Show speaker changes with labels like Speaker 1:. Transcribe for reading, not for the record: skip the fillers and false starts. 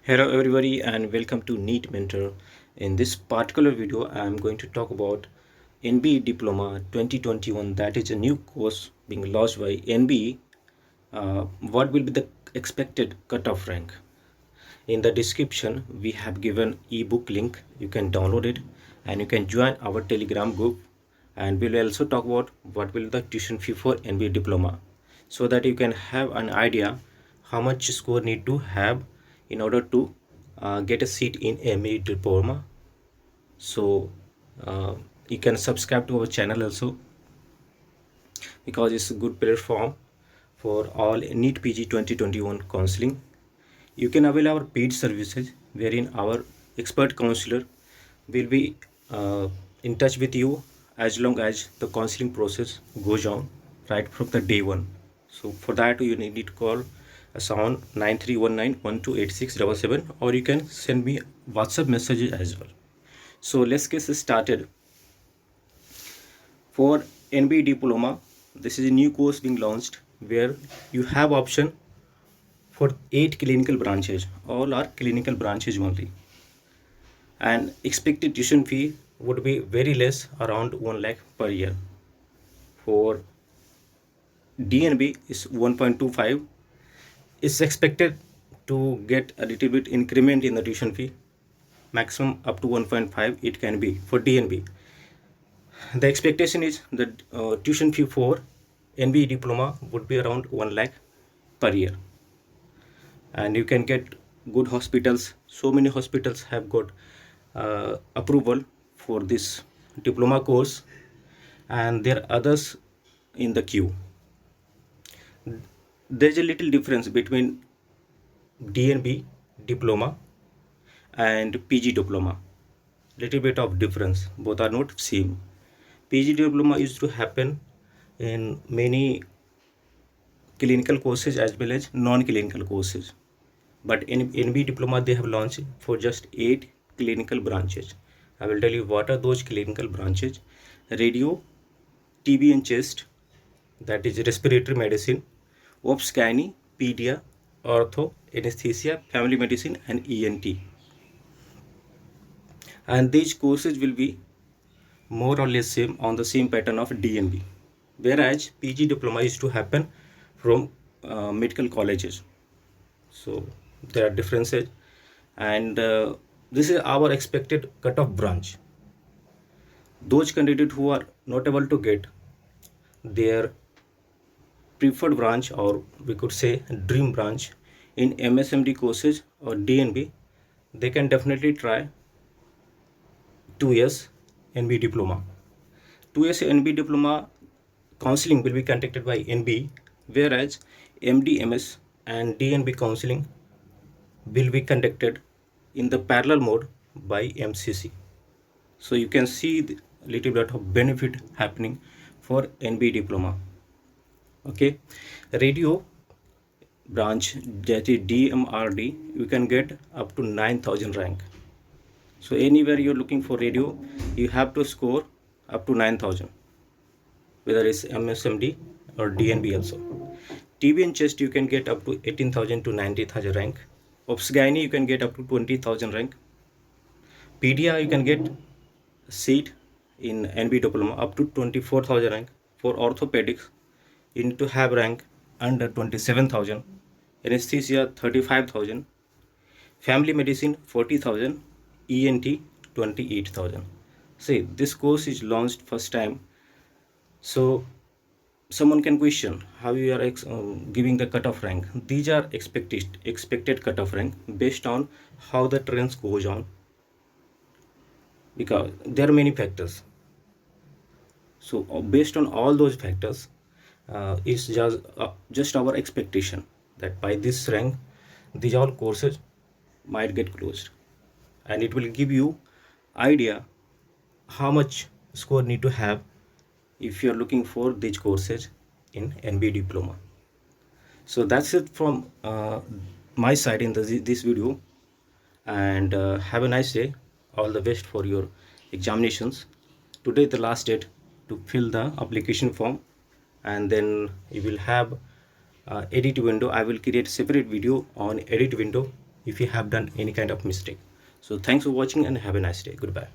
Speaker 1: Hello everybody and welcome to NEET Mentor. In this particular video I am going to talk about NBE Diploma 2021, that is a new course being launched by NBE. What will be the expected cutoff rank? In the description we have given ebook link. You can download it and you can join our Telegram group, and we'll also talk about what will the tuition fee for NBE Diploma, so that you can have an idea how much score need to have in order to get a seat in NBE Diploma. So you can subscribe to our channel also, because it's a good platform for all NEET PG 2021 counseling. You can avail our paid services, wherein our expert counselor will be in touch with you as long as the counseling process goes on right from the day one. So for that you need to call us on 9319128677, or you can send me WhatsApp messages as well. So let's get started. For NBE Diploma, this is a new course being launched where you have option for 8 clinical branches. All are clinical branches only, and expected tuition fee would be very less, around 1 lakh per year. For DNB is 1.25. It's expected to get a little bit increment in the tuition fee, maximum up to 1.5 it can be for DNB. The expectation is that tuition fee for NBE Diploma would be around 1 lakh per year, and you can get good hospitals. So many hospitals have got approval for this diploma course, and there are others in the queue. There's a little difference between DNB diploma and PG diploma. Little bit of difference, both are not same. PG diploma used to happen in many clinical courses as well as non-clinical courses, but in NB diploma they have launched for just 8 clinical branches. I will tell you what are those clinical branches: radio, TB and chest, that is respiratory medicine, obs gynae, pedia, ortho, anesthesia, family medicine and ENT. And these courses will be more or less same on the same pattern of DNB, whereas PG diploma is to happen from medical colleges. So there are differences, and this is our expected cutoff branch. Those candidates who are not able to get their preferred branch, or we could say dream branch, in MSMD courses or DNB, they can definitely try 2 years NB diploma. 2 years NB diploma counseling will be conducted by NB, whereas MDMS and DNB counseling will be conducted in the parallel mode by MCC. So you can see the little bit of benefit happening for NB diploma. Okay, radio branch, that is DMRD, you can get up to 9,000 rank. So anywhere you're looking for radio, you have to score up to 9,000, whether it's MSMD or DNB also. TB and chest you can get up to 18,000 to 90,000 rank. Obs gynae you can get up to 20,000 rank. Pedia you can get seat in NB diploma up to 24,000 rank. For orthopedics you need to have rank under 27,000. Anesthesia 35,000. Family medicine 40,000. ENT 28,000. See, this course is launched first time, so someone can question how you are giving the cutoff rank. These are expected cutoff rank based on how the trends goes on, because there are many factors. So based on all those factors, it's just our expectation that by this rank these all courses might get closed, and it will give you idea how much score need to have if you are looking for these courses in NB diploma. So that's it from my side in this video, and have a nice day. All the best for your examinations. Today the last date to fill the application form, and then you will have edit window. I will create separate video on edit window if you have done any kind of mistake. So thanks for watching and have a nice day. Goodbye.